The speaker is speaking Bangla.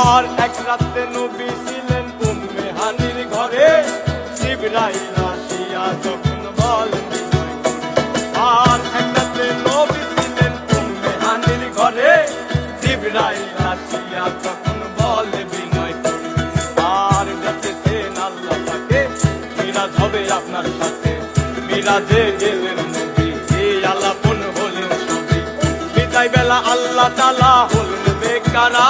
আর এক রাতে নবী ছিলেন উম্মে হানির ঘরে, জিবরাইল আসিয়া যখন বলেন বিনয় করে। আর এক রাতে নবী ছিলেন উম্মে হানির ঘরে, জিবরাইল আসিয়া যখন বলে বিনয় করে। আর ডাকতেছেন আল্লাহ তাকে, মিরাজ হবে আপনার সাথে। মিরাজে গেলেন নবী, এই আলাপন হলেন সবই। বিদায় বেলা আল্লাহ তাআলা হলেন বেকারা,